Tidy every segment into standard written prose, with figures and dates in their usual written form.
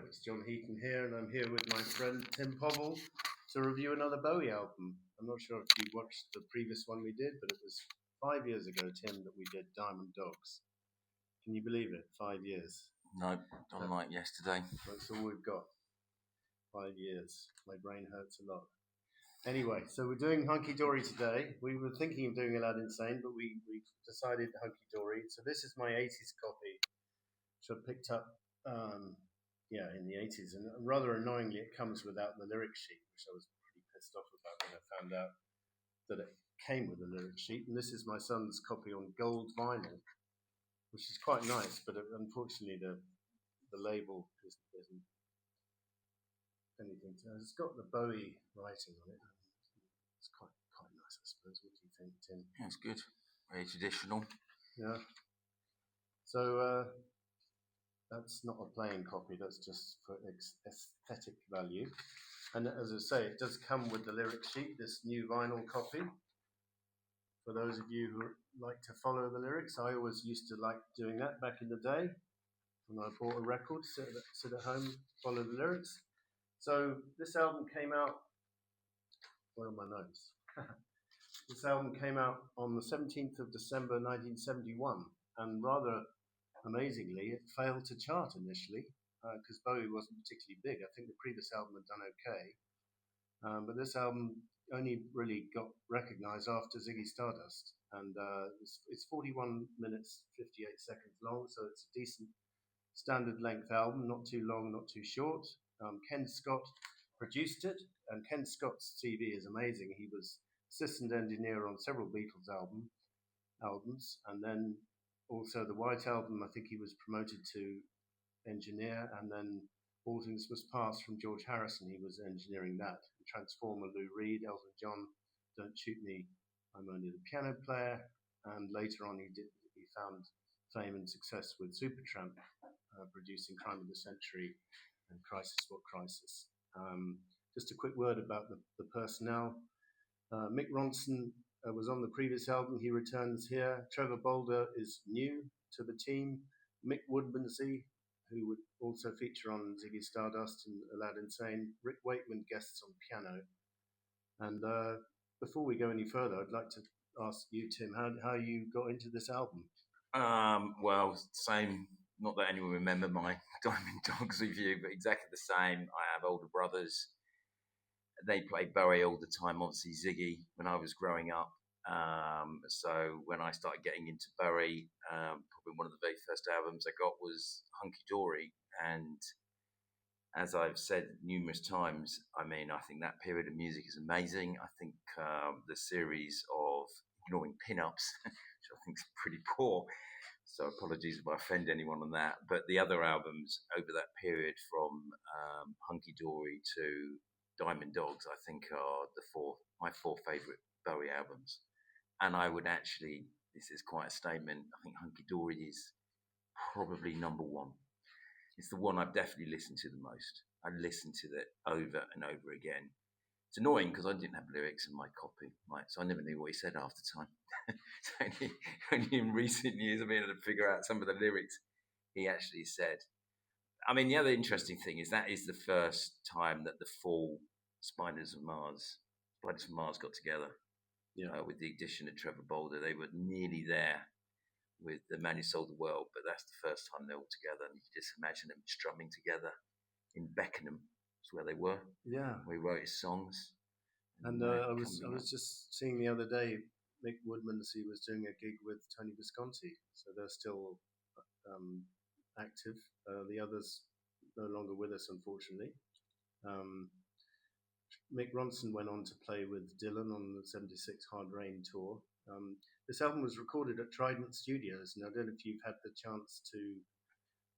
it's John Heaton here, and I'm here with my friend Tim Povall to review another Bowie album. I'm not sure if you watched the previous one we did, but it was 5 years ago, Tim, that we did Diamond Dogs. Can you believe it? 5 years. No, not like yesterday. That's all we've got. 5 years. My brain hurts a lot. Anyway, so we're doing Hunky Dory today. We were thinking of doing Aladdin Sane, but we decided Hunky Dory. So this is my 80s copy, which I picked up in the 80s. And rather annoyingly, it comes without the lyric sheet, which I was pretty pissed off about when I found out that it came with a lyric sheet. And this is my son's copy on gold vinyl, which is quite nice, but unfortunately the label isn't anything. It's got the Bowie writing on it. It's quite nice, I suppose. What do you think, Tim? That's good. Very traditional. Yeah. So that's not a playing copy. That's just for aesthetic value. And as I say, it does come with the lyric sheet. This new vinyl copy. For those of you who like to follow the lyrics, I always used to like doing that back in the day. When I bought a record, sit at home, follow the lyrics. So this album came out. Where are my notes? This album came out on the 17th of December 1971, and rather amazingly, it failed to chart initially because Bowie wasn't particularly big. I think the previous album had done okay, but this album only really got recognised after Ziggy Stardust, and it's 41 minutes 58 seconds long, so it's a decent standard length album, not too long, not too short. Ken Scott produced it, and Ken Scott's CV is amazing. He was assistant engineer on several Beatles albums, and then also the White Album, I think he was promoted to engineer, and then All Things Must Pass from George Harrison, he was engineering that. Transformer, Lou Reed, Elton John, Don't Shoot Me, I'm Only the Piano Player, and later on he found fame and success with Supertramp, producing Crime of the Century and Crisis What Crisis. Just a quick word about the personnel. Mick Ronson was on the previous album. He returns here. Trevor Bolder is new to the team. Mick Woodmansey, who would also feature on Ziggy Stardust and Aladdin Sane. Rick Wakeman guests on piano. And before we go any further, I'd like to ask you, Tim, how you got into this album. Well, same. Not that anyone remember my Diamond Dogs review, but exactly the same. I have older brothers. They played Bowie all the time, obviously Ziggy, when I was growing up. So when I started getting into Bowie, probably one of the very first albums I got was Hunky Dory. And as I've said numerous times, I think that period of music is amazing. I think the series of Ignoring Pin-Ups, which I think is pretty poor, so apologies if I offend anyone on that. But the other albums over that period, from Hunky Dory to Diamond Dogs, I think are my four favourite Bowie albums. And I would actually, this is quite a statement, I think Hunky Dory is probably number one. It's the one I've definitely listened to the most. I listened to it over and over again. It's annoying because I didn't have lyrics in my copy, right? So I never knew what he said half the time. So only in recent years I've been able to figure out some of the lyrics he actually said. The other interesting thing is that is the first time that the full Spiders from Mars got together. With the addition of Trevor Bolder. They were nearly there with The Man Who Sold the World, but that's the first time they're all together. And you can just imagine them strumming together in Beckenham. That's where they were. Yeah. Where he wrote his songs. And I was just seeing the other day, Mick Woodmansey was doing a gig with Tony Visconti, so they're still active. The others no longer with us, unfortunately. Mick Ronson went on to play with Dylan on the 76 Hard Rain tour. This album was recorded at Trident Studios, and I don't know if you've had the chance to,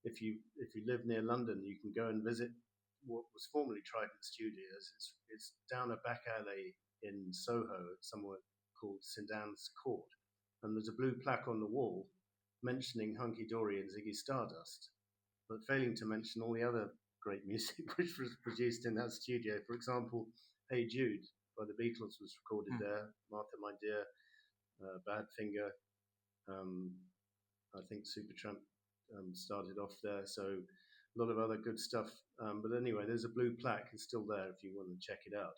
if you live near London, you can go and visit what was formerly Trident Studios. It's down a back alley in Soho, somewhere called St Anne's Court, and there's a blue plaque on the wall mentioning Hunky Dory and Ziggy Stardust, but failing to mention all the other great music which was produced in that studio. For example, Hey Jude by the Beatles was recorded there. Martha My Dear, Badfinger, I think Supertramp started off there. So a lot of other good stuff. But anyway, there's a blue plaque. It's still there if you want to check it out.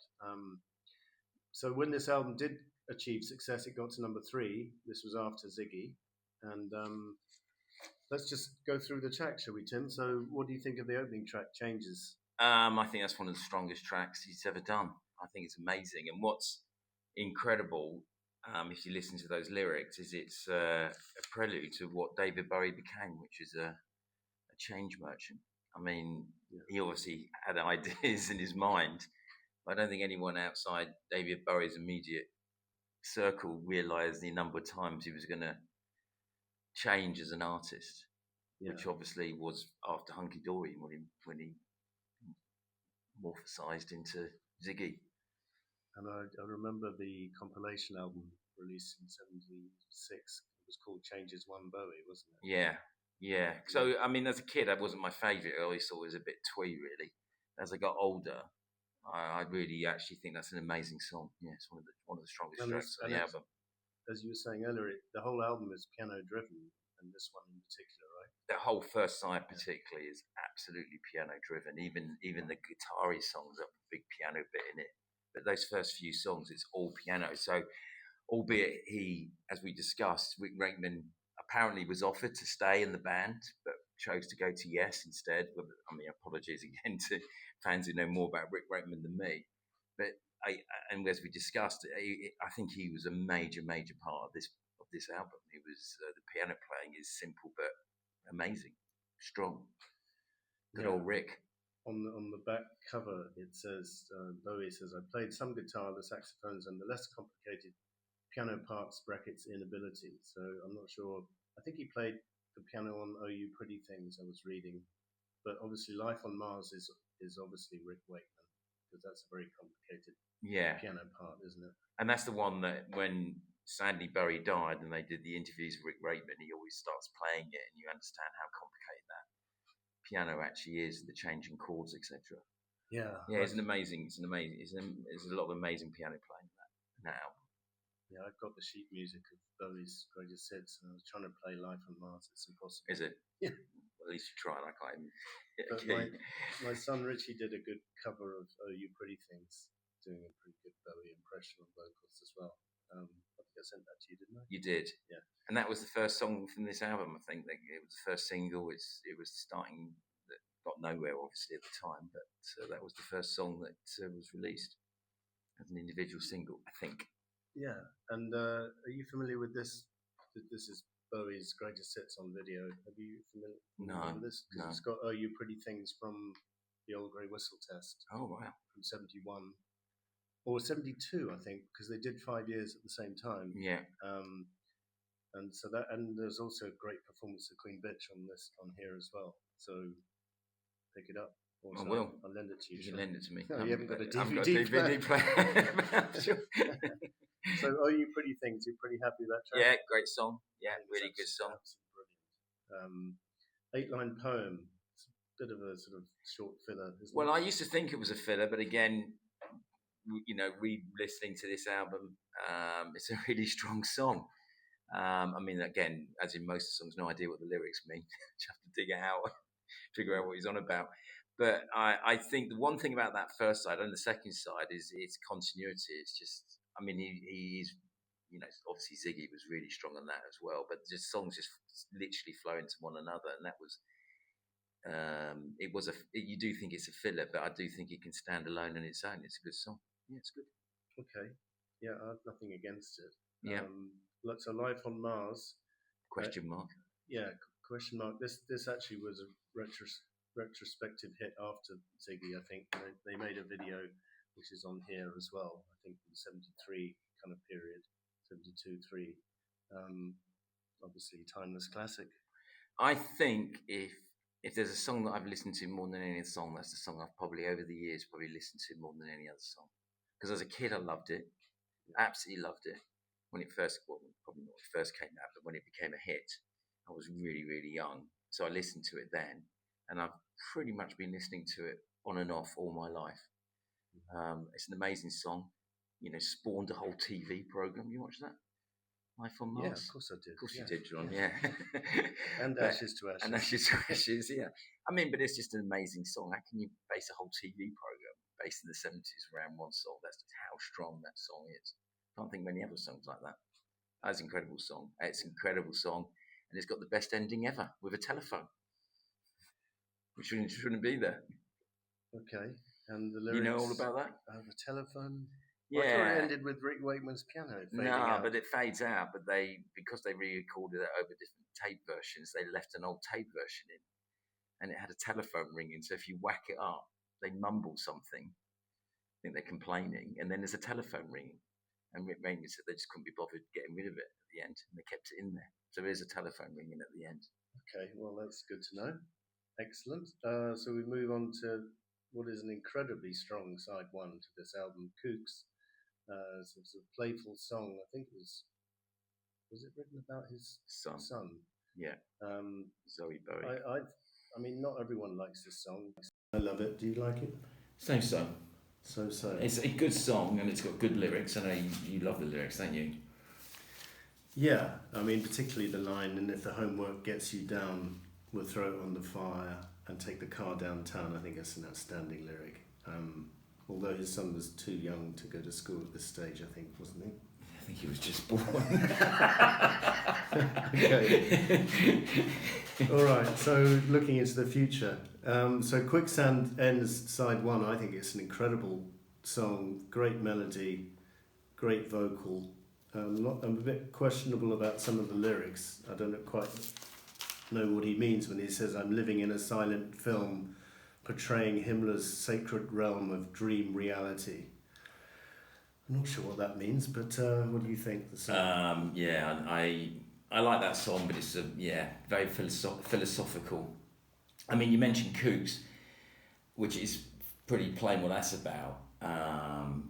So when this album did achieve success, it got to number 3. This was after Ziggy. And let's just go through the track, shall we, Tim? So what do you think of the opening track, Changes? I think that's one of the strongest tracks he's ever done. I think it's amazing. And what's incredible, if you listen to those lyrics, is it's a prelude to what David Bowie became, which is a change merchant. I mean, he obviously had ideas in his mind. I don't think anyone outside David Bowie's immediate circle realised the number of times he was going to change as an artist, which obviously was after Hunky Dory when he morphosized into Ziggy. And I remember the compilation album released in '76. It was called Changes One Bowie, wasn't it? Yeah. So I mean, as a kid, that wasn't my favourite. I always thought it was a bit twee, really. As I got older, I really actually think that's an amazing song. Yeah, it's one of the strongest tracks on the album. As you were saying earlier, the whole album is piano driven, and this one in particular, right? The whole first side, particularly, is absolutely piano driven. Even the guitar-y songs have a big piano bit in it. But those first few songs, it's all piano. So, albeit he, as we discussed, Rick Wakeman apparently was offered to stay in the band, but chose to go to Yes instead. I mean, apologies again to fans who know more about Rick Wakeman than me. But and as we discussed, I think he was a major part of this album. It was the piano playing is simple but amazing, strong. Good old Rick. On the back cover, it says Bowie says, "I played some guitar, the saxophones, and the less complicated piano parts (brackets inability." So I'm not sure. I think he played the piano on "Oh You Pretty Things." I was reading, but obviously, "Life on Mars" is obviously Rick Wakeman, because that's a very complicated piano part, isn't it? And that's the one that when sadly Bowie died and they did the interviews with Rick Wakeman, he always starts playing it, and you understand how complicated that piano actually is, the changing chords, etc. Yeah, it's a lot of amazing piano playing in that album. Yeah, I've got the sheet music of Bowie's greatest hits, and I was trying to play "Life on Mars." It's impossible. Is it? Yeah. Well, at least you tried. I can't even. But my son Richie did a good cover of "Oh You Pretty Things," doing a pretty good Bowie impression on vocals as well. I think I sent that to you, didn't I? You did. Yeah. And that was the first song from this album. I think it was the first single. It was starting that got nowhere obviously at the time, but that was the first song that was released as an individual single, I think. Yeah. And are you familiar with this? This is Bowie's greatest hits on video. Are you familiar with this? No. It's got "Oh You Pretty Things" from the Old Grey Whistle Test. Oh wow. From '71 or '72, I think, because they did 5 years at the same time. Yeah. And so and there's also a great performance of Queen Bitch on here as well. So pick it up. Also, I will. I'll lend it to you. You can lend it to me. No, you haven't got a DVD player. Sure. So, "Oh You Pretty Things," you're pretty happy with that track? Yeah, great song. Yeah, really good song. Brilliant. 8-line poem. It's a bit of a sort of short filler, isn't it? Well, I used to think it was a filler, but again, re-listening to this album, it's a really strong song. I mean, again, as in most songs, no idea what the lyrics mean. You have to dig it out, figure out what he's on about. But I think the one thing about that first side and the second side is its continuity. It's just, I mean, he's, obviously Ziggy was really strong on that as well. But just songs just literally flow into one another, and that was. You do think it's a filler, but I do think it can stand alone on its own. It's a good song. Yeah, it's good. Okay. Yeah, I have nothing against it. Yeah. So "Life on Mars." Question mark. Yeah, question mark. This actually was a retrospective hit after Ziggy. I think they made a video which is on here as well. I think in the '73 kind of period, '72-3. Obviously, timeless classic. I think if there's a song that I've listened to more than any other song, that's the song I've probably over the years listened to more than any other song. Because as a kid, I loved it, absolutely loved it. When it first, probably not when it first came out, but when it became a hit, I was really, really young. So I listened to it then, and I've pretty much been listening to it on and off all my life. It's an amazing song. Spawned a whole TV program. You watch that? Life on Yeah, Mars? of course I did. Of course Yeah, you did, John. yeah. Yeah. And But- Ashes to Ashes. and Ashes to Ashes. Yeah. I mean, but it's just an amazing song. How can you base a whole TV program based in the 70s around one song? That's just how strong that song is. Can't think of many other songs like that. That's an incredible song. It's an incredible song, and it's got the best ending ever with a telephone, which shouldn't be there. Okay, and the You lyrics. know all about that? The telephone. Yeah. I thought it ended with Rick Wakeman's piano fading No, out. but it fades out. But because they re-recorded it over different tape versions, they left an old tape version in, and it had a telephone ringing. So if you whack it up, they mumble something. I think they're complaining, and then there's a telephone ringing. And Rick Raymond said they just couldn't be bothered getting rid of it at the end, and they kept it in there. So there is a telephone ringing at the end. Okay, well that's good to know. Excellent. So we move on to what is an incredibly strong side one to this album, Kooks. So it's a playful song. I think it was it written about his son? Yeah. Zoe Bowie. I mean, not everyone likes this song. I love it. Do you like it? So. So. It's a good song and it's got good lyrics. I know you love the lyrics, don't you? Yeah, I mean, particularly the line, and if the homework gets you down, we'll throw it on the fire and take the car downtown. I think that's an outstanding lyric. Although his son was too young to go to school at this stage, I think, wasn't he? I think he was just born. Okay. All right, so looking into the future. So Quicksand ends side one. I think it's an incredible song, great melody, great vocal. I'm a bit questionable about some of the lyrics. I don't quite know what he means when he says, I'm living in a silent film portraying Himmler's sacred realm of dream reality. I'm not sure what that means, but what do you think? The song? Yeah, I like that song, but it's very philosophical. I mean, you mentioned Kooks, which is pretty plain what that's about.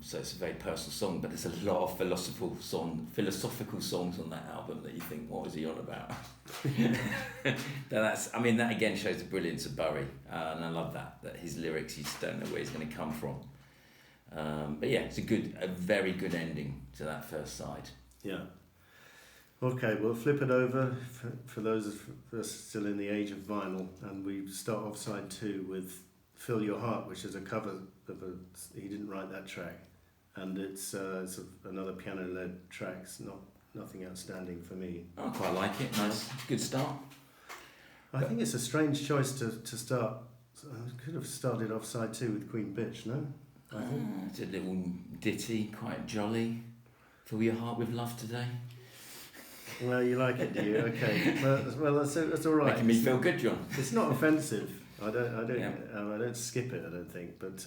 So it's a very personal song, but there's a lot of philosophical songs on that album that you think, what is he on about? That again shows the brilliance of Bowie, and I love that his lyrics, you just don't know where he's going to come from. But yeah, it's a very good ending to that first side. Yeah. Okay, we'll flip it over for those of us still in the age of vinyl, and we start off side two with Fill Your Heart, which is a cover of he didn't write that track, and it's another piano-led track. It's nothing outstanding for me. I quite like it. Nice, good start. I think it's a strange choice to start. I could have started off side two with Queen Bitch, no? I think it's a little ditty, quite jolly. Fill your heart with love today. Well, you like it, do you? Okay. Well, that's all right. Making me feel good, John. It's not offensive. I don't skip it. I don't think. But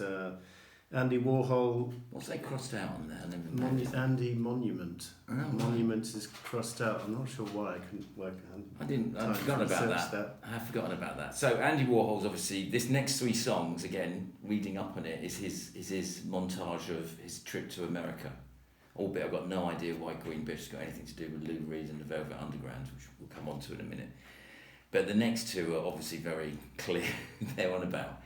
Andy Warhol. What's they crossed out on there? Andy Monument. Oh, Monument is crossed out. I'm not sure why. I couldn't work. I've forgotten about that. I have forgotten about that. So Andy Warhol's obviously this next three songs again. Reading up on it is his montage of his trip to America. Albeit I've got no idea why Queen Bitch's got anything to do with Lou Reed and the Velvet Underground, which we'll come on to in a minute. But the next two are obviously very clear they're on about.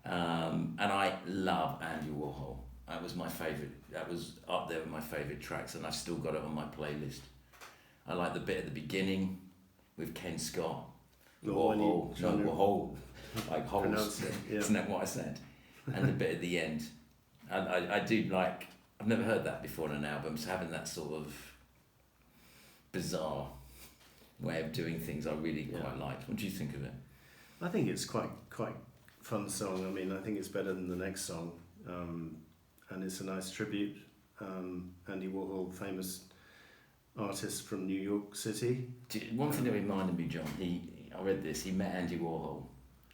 And I love Andy Warhol. That was my favourite. That was up there with my favourite tracks, and I've still got it on my playlist. I like the bit at the beginning with Ken Scott. Warhol, like holes. Yeah. Isn't that what I said? And the bit at the end. And I do like. I've never heard that before on an album, so having that sort of bizarre way of doing things I really quite liked. What do you think of it? I think it's quite fun song. I mean, I think it's better than the next song, and it's a nice tribute. Andy Warhol, famous artist from New York City. One thing that reminded me, John, I read this, he met Andy Warhol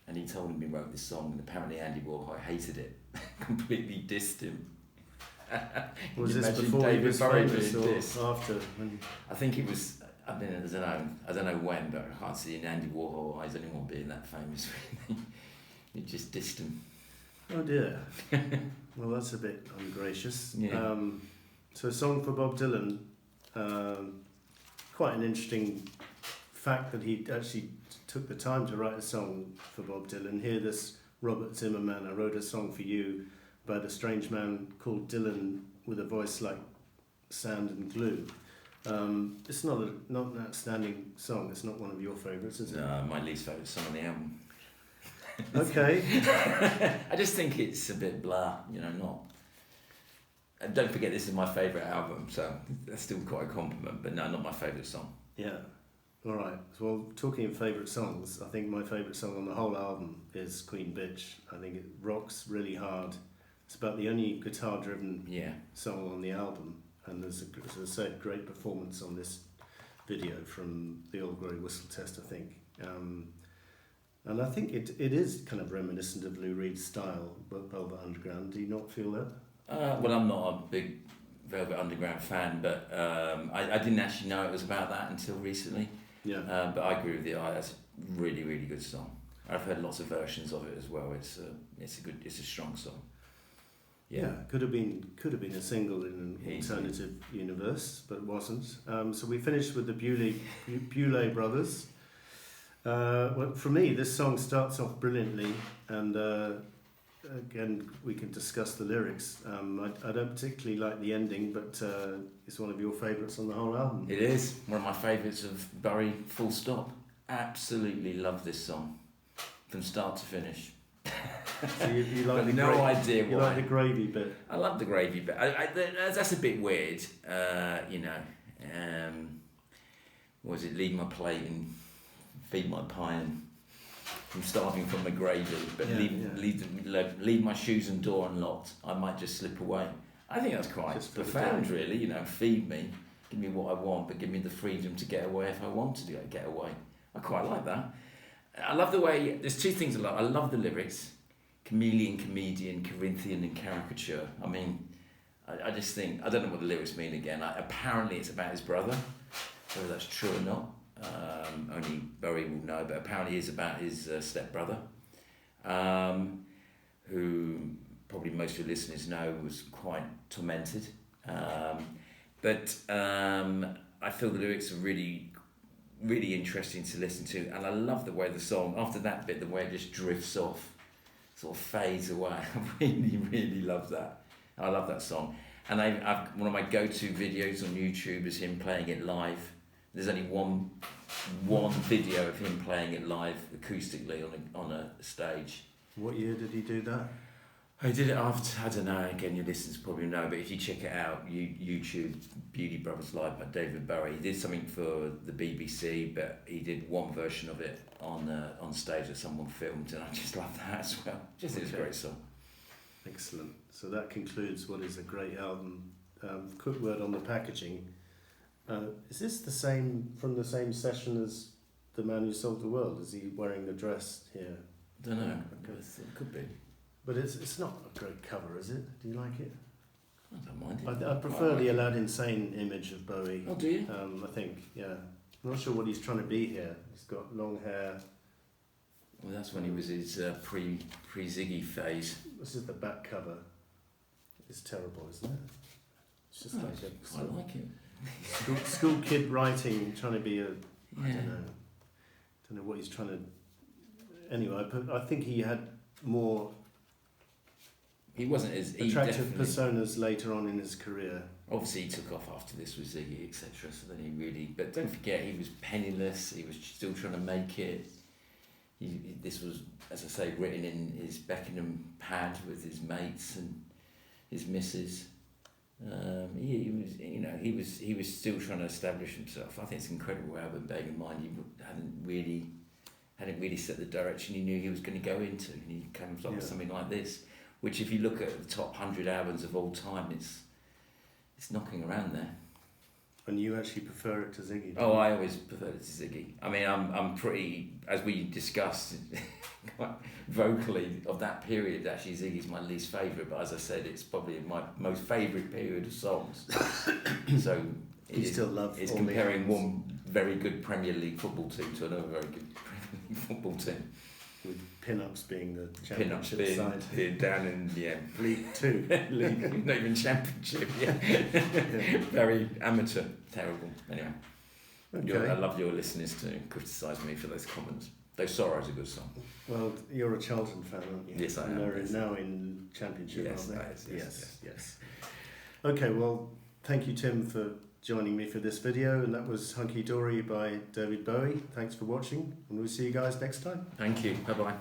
and he told him he wrote this song, and apparently Andy Warhol hated it, completely dissed him. Was this before he was famous or after? I think it was. I mean, I don't know when, but I can't see in Andy Warhol eyes anyone being that famous. Really, he just dissed him. Oh dear. Well, that's a bit ungracious. Yeah. So, a song for Bob Dylan. Quite an interesting fact that he actually took the time to write a song for Bob Dylan. Hear this, Robert Zimmerman. I wrote a song for you about a strange man called Dylan with a voice like sand and glue. It's not an outstanding song. It's not one of your favourites, is it? No, my least favourite song on the album. Okay. I just think it's a bit blah, not. And don't forget, this is my favourite album, so that's still quite a compliment. But no, not my favourite song. Yeah. All right. Well, talking of favourite songs, I think my favourite song on the whole album is Queen Bitch. I think it rocks really hard. It's about the only guitar-driven song on the album, and there's, as I said, great performance on this video from the Old Grey Whistle Test, I think. And I think it is kind of reminiscent of Lou Reed's style, Velvet Underground. Do you not feel that? Well, I'm not a big Velvet Underground fan, but I didn't actually know it was about that until recently. Yeah. But I agree with you. It's a really, really good song. I've heard lots of versions of it as well. It's a strong song. Yeah, could have been a single in an alternative universe, but it wasn't. So we finished with the Bowie brothers. Well, for me, this song starts off brilliantly, and again, we can discuss the lyrics. I don't particularly like the ending, but it's one of your favourites on the whole album. It is one of my favourites of Bowie, full stop. Absolutely love this song from start to finish. So you like the no idea why. You like the gravy bit. I love the gravy bit. That's a bit weird, was it leave my plate and feed my pie and I'm starving from the gravy, but leave my shoes and door unlocked. I might just slip away. I think that's quite profound, really. Feed me, give me what I want, but give me the freedom to get away if I want to get away. I quite like that. I love the way. There's two things I love. I love the lyrics. Chameleon, comedian, Corinthian and caricature. I mean, I just think, I don't know what the lyrics mean again. Apparently it's about his brother, whether that's true or not. Only Bowie will know, but apparently it's about his stepbrother, who probably most of your listeners know was quite tormented. But I feel the lyrics are really, really interesting to listen to, and I love the way the song, after that bit, the way it just drifts off, sort of fades away. I really, really love that. I love that song. And I've one of my go-to videos on YouTube is him playing it live. There's only one video of him playing it live acoustically on a stage. What year did he do that? I did it after, I don't know, again your listeners probably know, but if you check it out, YouTube, Beauty Brothers Live by David Bowie. He did something for the BBC, but he did one version of it on stage that someone filmed, and I just love that as well. Just it's a great song. Excellent. So that concludes what is a great album. Quick word on the packaging. Is this from the same session as The Man Who Sold the World? Is he wearing the dress here? I don't know. It could be. But it's not a great cover, is it? Do you like it? I don't mind it. I prefer the Aladdin Sane image of Bowie. Oh, do you? I think, yeah. I'm not sure what he's trying to be here. He's got long hair. Well, that's when he was his pre-Ziggy phase. This is the back cover. It's terrible, isn't it? It's just I like it. School kid writing, trying to be I don't know what he's trying to. Anyway, I think he had more. He wasn't as attractive personas later on in his career. Obviously, he took off after this with Ziggy, etc. So then he really. But don't forget, he was penniless. He was still trying to make it. This was, as I say, written in his Beckenham pad with his mates and his missus. He was still trying to establish himself. I think it's an incredible album, bearing in mind he hadn't really set the direction he knew he was going to go into, and he comes up with something like this, which, if you look at the top 100 albums of all time, it's knocking around there. And you actually prefer it to Ziggy? Oh, I always prefer it to Ziggy. I mean, I'm pretty, as we discussed quite vocally, of that period, actually Ziggy's my least favourite, but as I said, it's probably my most favourite period of songs. So you still love it's comparing one very good Premier League football team to another very good Premier League football team. With Pin-Ups being the championship side. Being down in League 2. League, not even championship. Yeah. Very amateur, terrible. Anyway, I love your listeners to criticise me for those comments. Though Sorrow's a good song. Well, you're a Charlton fan, aren't you? Yes, I am. They're now in championship, yes, aren't they? Yes. Okay, well, thank you, Tim, for joining me for this video, and that was Hunky Dory by David Bowie. Thanks for watching, and we'll see you guys next time. Thank you. Bye-bye.